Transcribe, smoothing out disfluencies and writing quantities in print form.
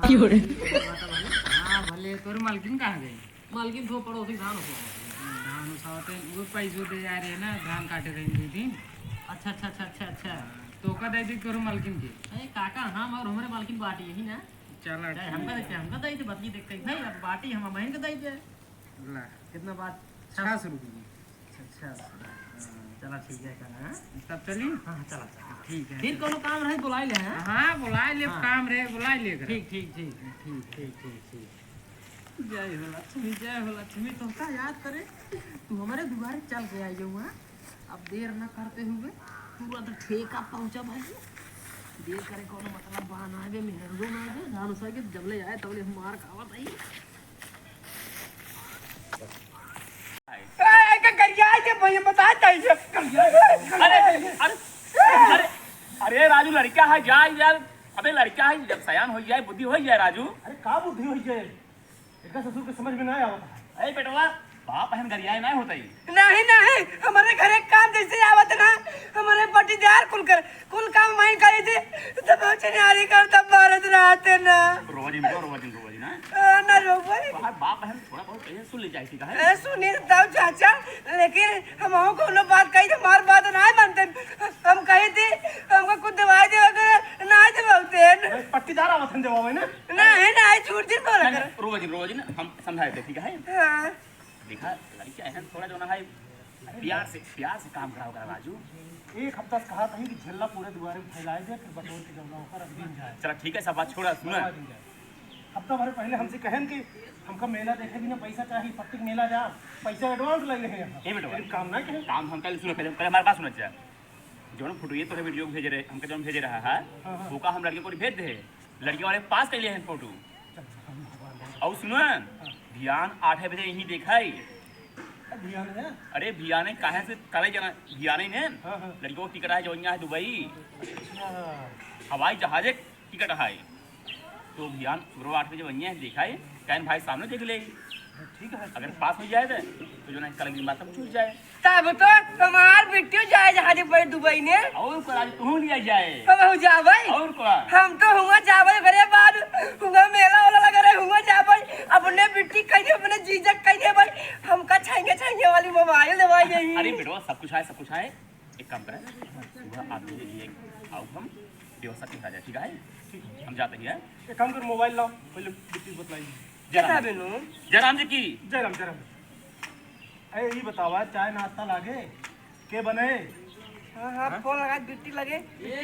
हाँ भले तोर मालकिन कहाँ गई? मालकिन तो पड़ोसी धान उठाते वो पैसों दे जा रहे हैं ना धान काटे रहेंगे दिन। अच्छा तो का दे दी करो मालकिन की। अरे काका हम और हमारे मालकिन बाटी यही ना। चल हमका दे बदली देख के भाई अब बाटी हम बहन के दे ला कितना बात 600 रुपये। अच्छा चला ठीक है कहना तब चली। हाँ चला ठीक है फिर कोनो काम रहे बुला ले। हाँ बुला ले काम रहे बुला ले। ठीक जय हो लक्ष्मी तुमका याद करे तू हमारे दुआरे चल के आई जाऊँ। अब देर न करते हुए पूरा तो ठेका पहुँचा भाई देर करे कोनो मतलब बहाना आगे मेहर जो ना आगे धान उसा के जब ले आए तब ले हम मार खावत आई। अरे राजू लड़का है जाए यार। अबे लड़का है जब सयान हो जाए बुद्धि हो जाए राजू। अरे का बुद्धि हो जाए इसका ससुर के समझ में ना आवता। अरे बेटवा बाप बहन गरियाए ना होता ही नहीं हमारे घरे काम जैसे आवत ना हमारे पटीदार कुल काम वही करी थी तब चिनारी कर तब भारत रहते ना रोज ना ना रोबई बाप बहन थोड़ा बहुत पहले सुन ले जाए है सुनी तब चाचा लेकिन हम कोनो बात कही तो हमार बात ना मानते। हम कही थी हमको कुछ दवाई दे वगैरह ना देते पट्टीदार आवत हम देवावे ना नहीं झूठ झूठ बोला कर रोज ना हम समझाए थे ठीक है। हां देखा लड़की है थोड़ा जो ना है प्यार से काम कराओ राजू। एक हफ्ता कहा था कि झल्ला पूरे दुआरे में फैलाए दे फिर बटोर के जब होकर दिन जाए। चला ठीक है सब बात छोड़ा सुना हफ्ता भर पहले हमसे कहन कि हमका मेला देखे बिना पैसा चाहिए पट्टी मेला जा पैसा एडवांस लग रहे हैं। ए बेटा काम ना कहे काम हम कल सुनो पहले हमारे पास सुनो जा जो ना फोटो ये तो वीडियो भेज रहे हमका जो भेज रहा है वो का हम लड़के को भेज दे लड़के वाले पास कर लिए हैं फोटो। और सुनो ध्यान 8 बजे यही देखा है। अरे भिया ने कहा से करे जना भिया ने लड़कों को टिकट है जो यहाँ है दुबई हवाई जहाज टिकट है तो भियान सुबह 8 बजे वही देखा है कहन भाई सामने देख ले ठीक है अगर पास हो जाए तो जो ना कल की बात छूट जाए तब तो हमार बिट्टू जाए जहाज पर दुबई ने और को आज तू लिया जाए हम हो जावे और को हम तो हुआ जावे घरे बाद हुआ मेला वाला लगा रहे हुआ जावे अपने बिट्टी कहिए अपने जीजक कहिए भाई हमका छाएंगे वाली मोबाइल दवाई यही। अरे बेटवा सब कुछ है एक काम करें सुबह 8 बजे लिए आओ हम व्यवस्था दिखा जाए ठीक है हम जाते हैं। एक काम कर मोबाइल लाओ पहले बिट्टी बतलाई जयराम जी की जयराम अरे ये बतावा चाय नाश्ता लागे के बने। हाँ फोन लगा बिट्टी लगे ये